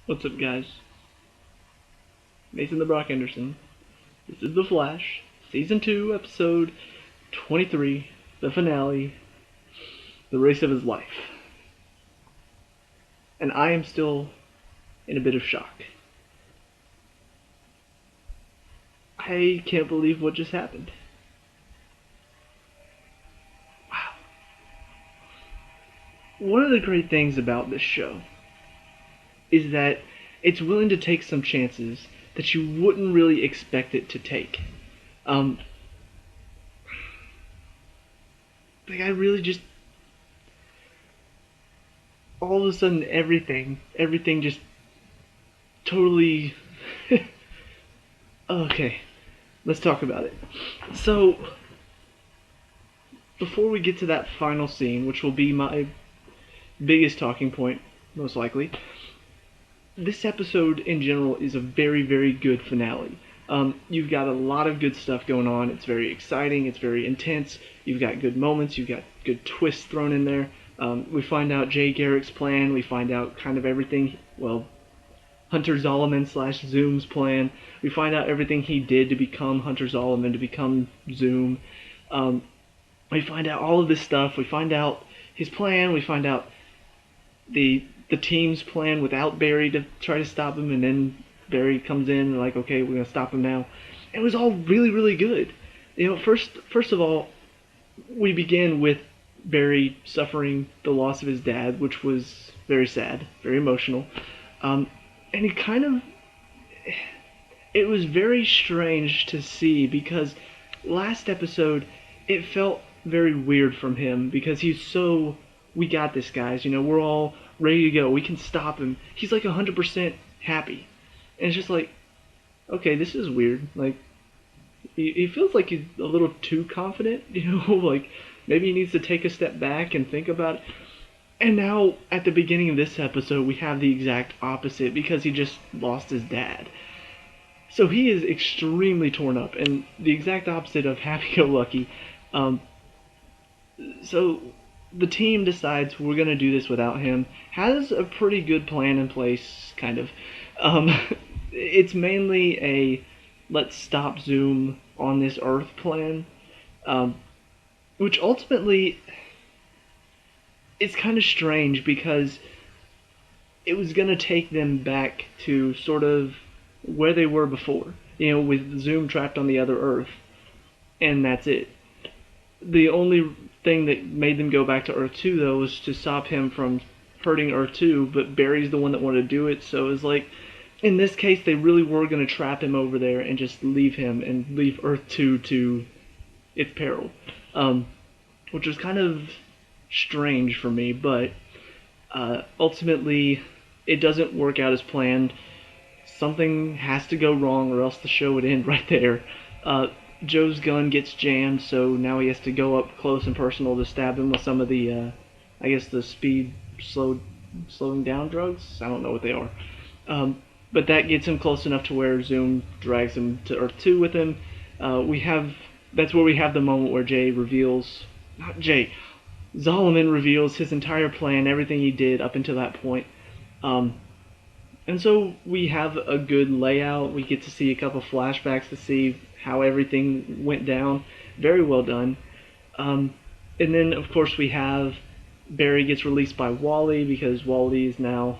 What's up, guys? Mason the Brock Henderson. This is The Flash, Season 2, Episode 23, the finale, the race of his life. And I am still in a bit of shock. I can't believe what just happened. Wow. One of the great things about this show is that it's willing to take some chances that you wouldn't really expect it to take. Um, I really just all of a sudden everything just totally. Okay, let's talk about it. So, before we get to that final scene, which will be my biggest talking point, most likely, this episode in general is a very, very good finale. You've got a lot of good stuff going on. It's very exciting. It's very intense. You've got good moments. You've got good twists thrown in there. We find out Jay Garrick's plan. We find out kind of everything. Well, Hunter Zolomon slash Zoom's plan. We find out everything he did to become Hunter Zolomon, to become Zoom. We find out all of this stuff. We find out his plan. We find out the team's plan without Barry to try to stop him, and then Barry comes in and like, okay, we're gonna stop him now. It was all really, really good. First of all, we begin with Barry suffering the loss of his dad, which was very sad, very emotional. And he kind of, it was very strange to see because last episode it felt very weird from him because he's so, we got this, guys, we're all ready to go, we can stop him. He's like 100% happy. And it's just like, okay, this is weird. Like, he feels like he's a little too confident, like maybe he needs to take a step back and think about it. And now, at the beginning of this episode, we have the exact opposite because he just lost his dad. So he is extremely torn up, and the exact opposite of happy-go-lucky. So the team decides we're going to do this without him, has a pretty good plan in place, kind of. It's mainly a let's stop Zoom on this Earth plan, which ultimately it's kind of strange because it was going to take them back to sort of where they were before, with Zoom trapped on the other Earth, and that's it. The only thing that made them go back to Earth 2, though, was to stop him from hurting Earth 2, but Barry's the one that wanted to do it, so it was like, in this case, they really were going to trap him over there and just leave him and leave Earth 2 to its peril, which was kind of strange for me, but ultimately it doesn't work out as planned. Something has to go wrong or else the show would end right there. Joe's gun gets jammed, so now he has to go up close and personal to stab him with some of the, I guess the slowing down drugs? I don't know what they are. But that gets him close enough to where Zoom drags him to Earth 2 with him. That's where we have the moment where Zolomon reveals his entire plan, everything he did up until that point. And so we have a good layout. We get to see a couple flashbacks to see how everything went down. Very well done. And then, of course, we have Barry gets released by Wally because Wally is now...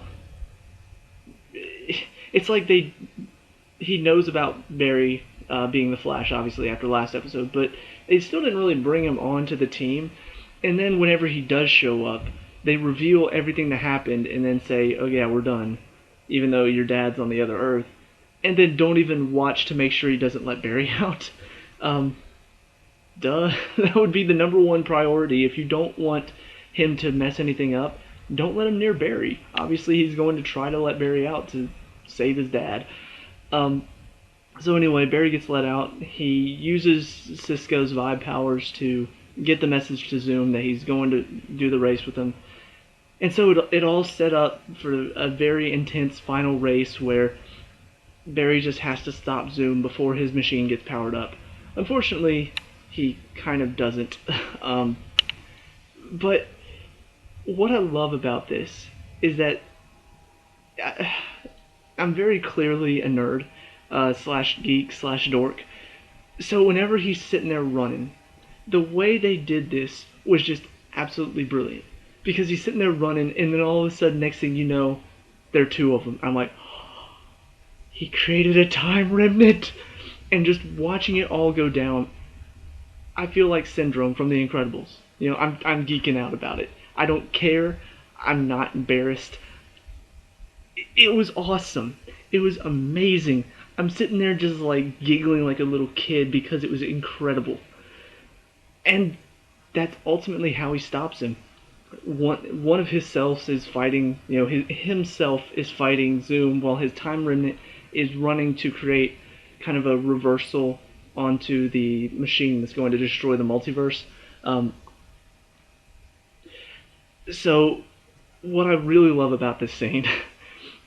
It's like he knows about Barry being the Flash, obviously, after last episode, but they still didn't really bring him onto the team. And then whenever he does show up, they reveal everything that happened and then say, oh yeah, we're done, even though your dad's on the other Earth. And then don't even watch to make sure he doesn't let Barry out. Duh. That would be the number one priority. If you don't want him to mess anything up, don't let him near Barry. Obviously, he's going to try to let Barry out to save his dad. So anyway, Barry gets let out. He uses Cisco's vibe powers to get the message to Zoom that he's going to do the race with him. And so it all set up for a very intense final race where Barry just has to stop Zoom before his machine gets powered up. Unfortunately, he kind of doesn't. But what I love about this is that I'm very clearly a nerd, slash geek slash dork. So whenever he's sitting there running, the way they did this was just absolutely brilliant. Because he's sitting there running, and then all of a sudden, next thing you know, there are two of them. I'm like, he created a time remnant, and just watching it all go down, I feel like Syndrome from The Incredibles. I'm geeking out about it. I don't care. I'm not embarrassed. It was awesome. It was amazing. I'm sitting there just like giggling like a little kid because it was incredible. And that's ultimately how he stops him. One of his selves is fighting, himself is fighting Zoom while his time remnant is running to create kind of a reversal onto the machine that's going to destroy the multiverse. So, what I really love about this scene,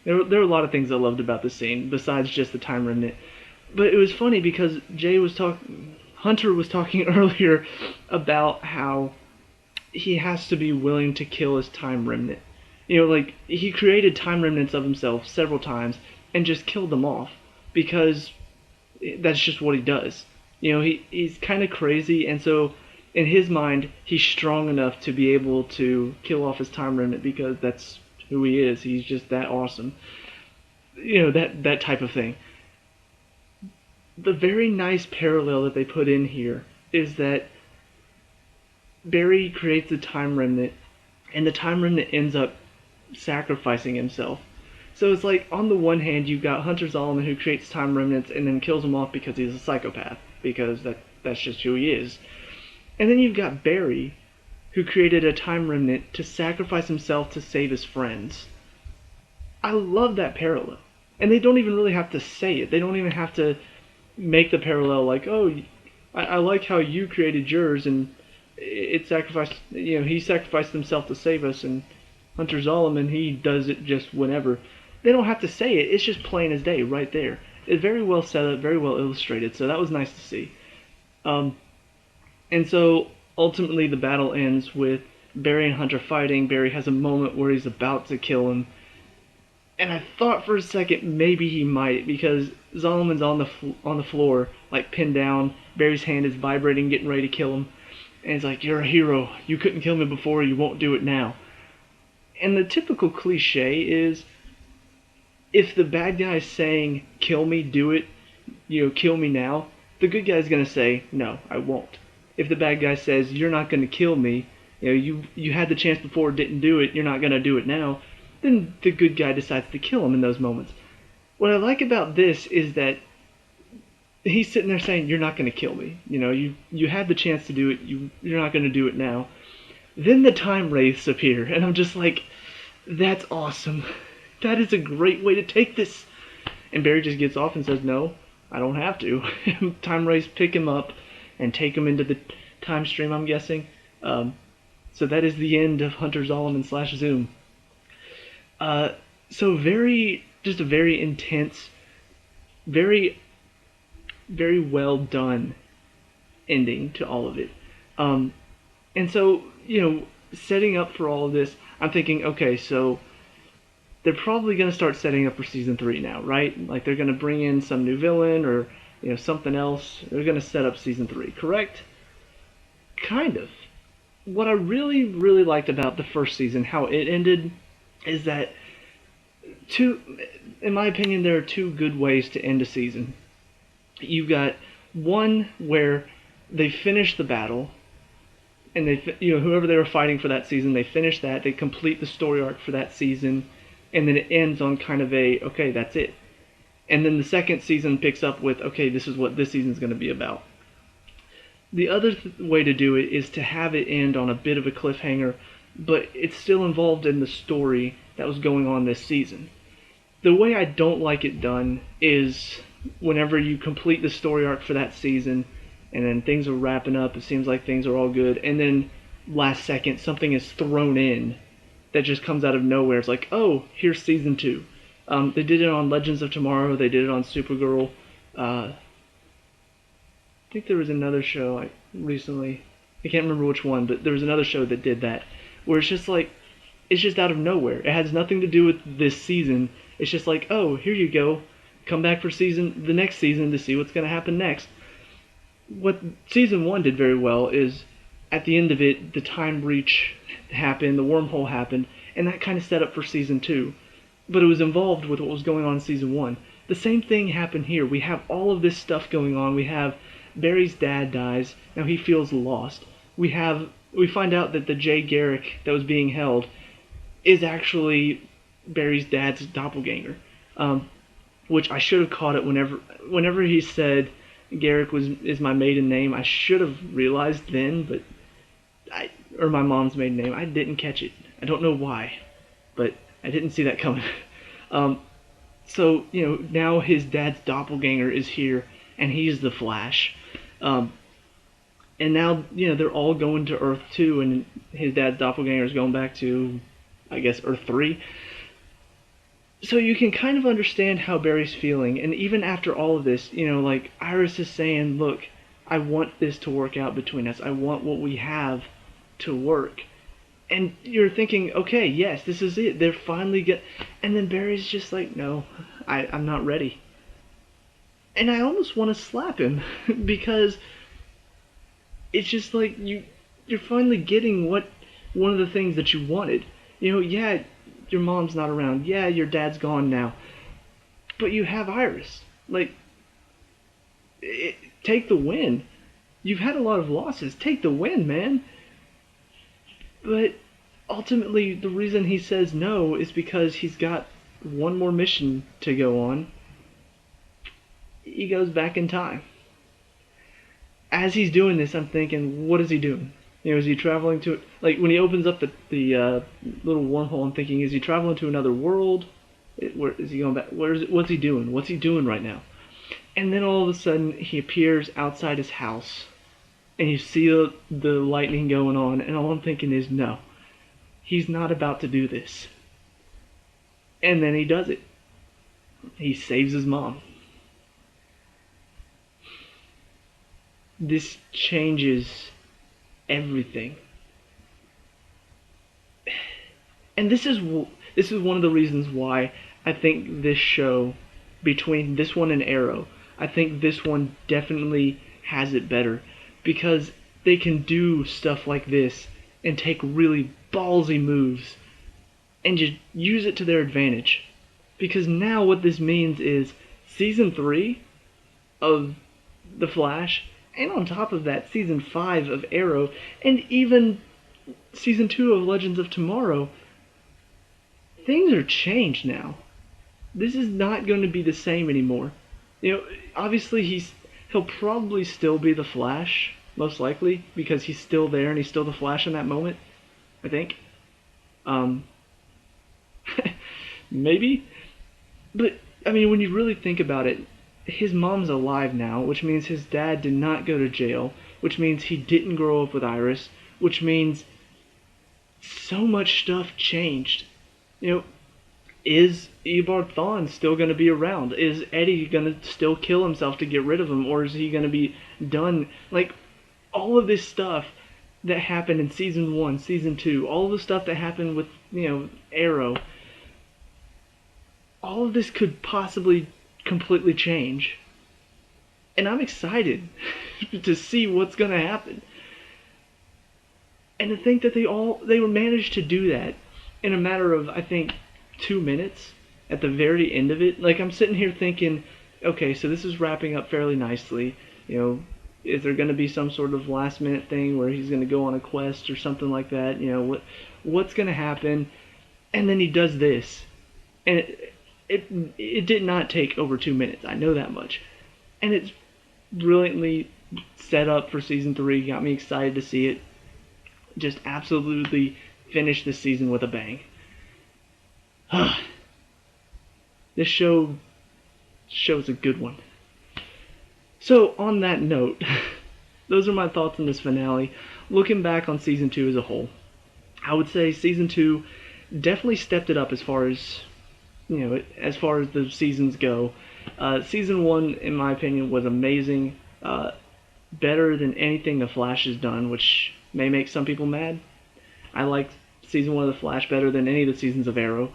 there are a lot of things I loved about this scene besides just the time remnant. But it was funny because Hunter was talking earlier about how he has to be willing to kill his time remnant. Like he created time remnants of himself several times and just killed them off because that's just what he does. He's kind of crazy, and so in his mind, he's strong enough to be able to kill off his time remnant because that's who he is. He's just that awesome. That type of thing. The very nice parallel that they put in here is that Barry creates a time remnant, and the time remnant ends up sacrificing himself. So it's like, on the one hand, you've got Hunter Zolomon who creates time remnants and then kills them off because he's a psychopath, because that's just who he is. And then you've got Barry, who created a time remnant to sacrifice himself to save his friends. I love that parallel. And they don't even really have to say it. They don't even have to make the parallel like, oh, I like how you created yours and it sacrificed, he sacrificed himself to save us, and Hunter Zolomon, he does it just whenever. They don't have to say it. It's just plain as day right there. It's very well set up, very well illustrated, so that was nice to see. And so ultimately the battle ends with Barry and Hunter fighting. Barry has a moment where he's about to kill him. And I thought for a second maybe he might, because Zolomon's on the floor, like pinned down. Barry's hand is vibrating, getting ready to kill him. And he's like, "You're a hero. You couldn't kill me before. You won't do it now." And the typical cliche is, if the bad guy is saying, "Kill me, do it," kill me now, the good guy's going to say, "No, I won't." If the bad guy says, "You're not going to kill me, you had the chance before, didn't do it, you're not going to do it now," then the good guy decides to kill him in those moments. What I like about this is that he's sitting there saying, "You're not going to kill me. You had the chance to do it. You're not going to do it now." Then the time wraiths appear, and I'm just like, that's awesome. That is a great way to take this. And Barry just gets off and says, "No, I don't have to." Time wraiths pick him up and take him into the time stream, I'm guessing. So that is the end of Hunter Zolomon / Zoom. So just a very intense, very, very well done ending to all of it. And so, setting up for all of this, I'm thinking, okay, so they're probably going to start setting up for season 3 now, right? Like they're going to bring in some new villain or, something else. They're going to set up season 3, correct? Kind of. What I really, really liked about the first season, how it ended, is that in my opinion, there are two good ways to end a season. You've got one where they finish the battle, and whoever they were fighting for that season, they finish that, they complete the story arc for that season, and then it ends on kind of okay, that's it. And then the second season picks up with, okay, this is what this season's going to be about. The other way to do it is to have it end on a bit of a cliffhanger, but it's still involved in the story that was going on this season. The way I don't like it done is whenever you complete the story arc for that season, and then things are wrapping up, it seems like things are all good, and then last second something is thrown in that just comes out of nowhere. It's like, oh, here's season 2. They did it on Legends of Tomorrow, they did it on Supergirl. I think there was another show recently, I can't remember which one, but there was another show that did that, where it's just like, it's just out of nowhere. It has nothing to do with this season, It's just like, oh, here you go, come back for the next season to see what's going to happen next. What season one did very well is at the end of it, the time breach happened, the wormhole happened, and that kind of set up for season two. But it was involved with what was going on in season one. The same thing happened here. We have all of this stuff going on. We have Barry's dad dies. Now he feels lost. We find out that the Jay Garrick that was being held is actually Barry's dad's doppelganger. Which I should have caught it whenever he said Garrick is my maiden name. I should have realized then, but or my mom's maiden name. I didn't catch it. I don't know why, but I didn't see that coming. So now his dad's doppelganger is here, and he's the Flash. And now they're all going to Earth 2, and his dad's doppelganger is going back to, I guess, Earth 3. So you can kind of understand how Barry's feeling, and even after all of this, like Iris is saying, look, I want this to work out between us. I want what we have to work. And you're thinking, okay, yes, this is it. They're finally and then Barry's just like, no, I'm not ready. And I almost want to slap him because it's just like you're finally getting one of the things that you wanted. Yeah, your mom's not around. Yeah, your dad's gone now. But you have Iris. Like, take the win. You've had a lot of losses. Take the win, man. But ultimately, the reason he says no is because he's got one more mission to go on. He goes back in time. As he's doing this, I'm thinking, what is he doing? Is he traveling to, like, when he opens up the little wormhole, I'm thinking, is he traveling to another world? Where is he going back? What's he doing? What's he doing right now? And then all of a sudden, he appears outside his house, and you see the lightning going on, and all I'm thinking is, no, he's not about to do this. And then he does it. He saves his mom. This changes everything. And this is one of the reasons why I think this show, between this one and Arrow, I think this one definitely has it better, because they can do stuff like this and take really ballsy moves and just use it to their advantage. Because now what this means is season 3 of The Flash, and on top of that, season 5 of Arrow, and even season 2 of Legends of Tomorrow, things are changed now. This is not going to be the same anymore. Obviously he'll probably still be the Flash, most likely, because he's still there and he's still the Flash in that moment, I think. Maybe. But, I mean, when you really think about it, his mom's alive now, which means his dad did not go to jail, which means he didn't grow up with Iris, which means so much stuff changed. Is Eobard Thawne still going to be around? Is Eddie going to still kill himself to get rid of him, or is he going to be done? Like, all of this stuff that happened in season 1, season 2, all of the stuff that happened with, Arrow, all of this could possibly completely change. And I'm excited to see what's going to happen. And to think that they managed to do that in a matter of, I think, 2 minutes at the very end of it. Like, I'm sitting here thinking, okay, so this is wrapping up fairly nicely. Is there going to be some sort of last minute thing where he's going to go on a quest or something like that? What's going to happen? And then he does this. And it did not take over 2 minutes. I know that much. And it's brilliantly set up for season 3. Got me excited to see it. Just absolutely finish this season with a bang. This show's a good one. So, on that note, those are my thoughts on this finale. Looking back on season 2 as a whole, I would say season 2 definitely stepped it up as far as the seasons go. Season 1, in my opinion, was amazing. Better than anything The Flash has done, which may make some people mad. I liked season 1 of The Flash better than any of the seasons of Arrow.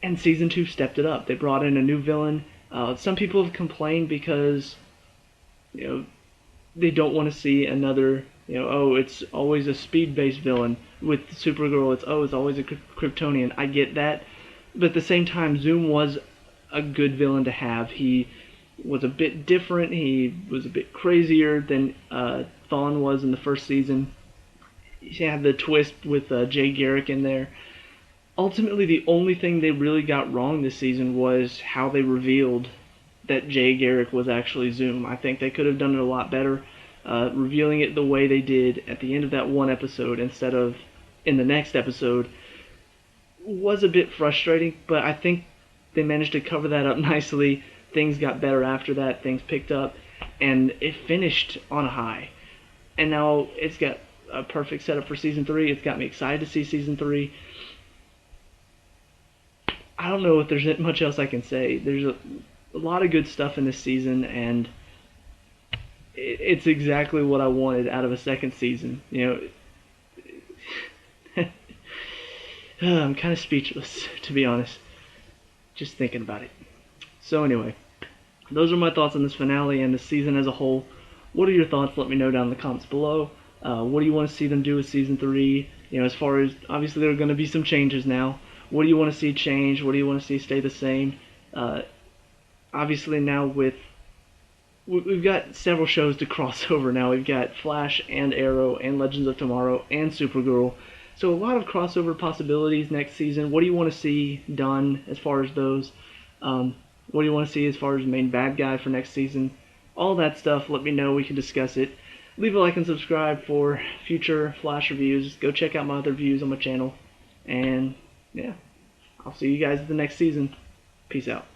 And season 2 stepped it up. They brought in a new villain. Some people have complained because, you know, they don't want to see another, oh, it's always a speed-based villain. With Supergirl, it's always a Kryptonian. I get that, but at the same time, Zoom was a good villain to have. He was a bit different. He was a bit crazier than Thawne was in the first season. He had the twist with Jay Garrick in there. Ultimately, the only thing they really got wrong this season was how they revealed that Jay Garrick was actually Zoom. I think they could have done it a lot better, revealing it the way they did at the end of that one episode instead of in the next episode was a bit frustrating, but I think they managed to cover that up nicely. Things got better after that, things picked up, and it finished on a high. And now it's got a perfect setup for season 3. It's got me excited to see season 3. I don't know if there's much else I can say. There's a lot of good stuff in this season, and it's exactly what I wanted out of a second season. I'm kind of speechless, to be honest, just thinking about it. So anyway, those are my thoughts on this finale and the season as a whole. What are your thoughts? Let me know down in the comments below. What do you want to see them do with season 3? As far as, obviously there are going to be some changes now. What do you want to see change? What do you want to see stay the same? Obviously now we've got several shows to cross over now. We've got Flash and Arrow and Legends of Tomorrow and Supergirl. So a lot of crossover possibilities next season. What do you want to see done as far as those? What do you want to see as far as the main bad guy for next season? All that stuff, let me know. We can discuss it. Leave a like and subscribe for future Flash reviews. Go check out my other reviews on my channel. And yeah, I'll see you guys in the next season. Peace out.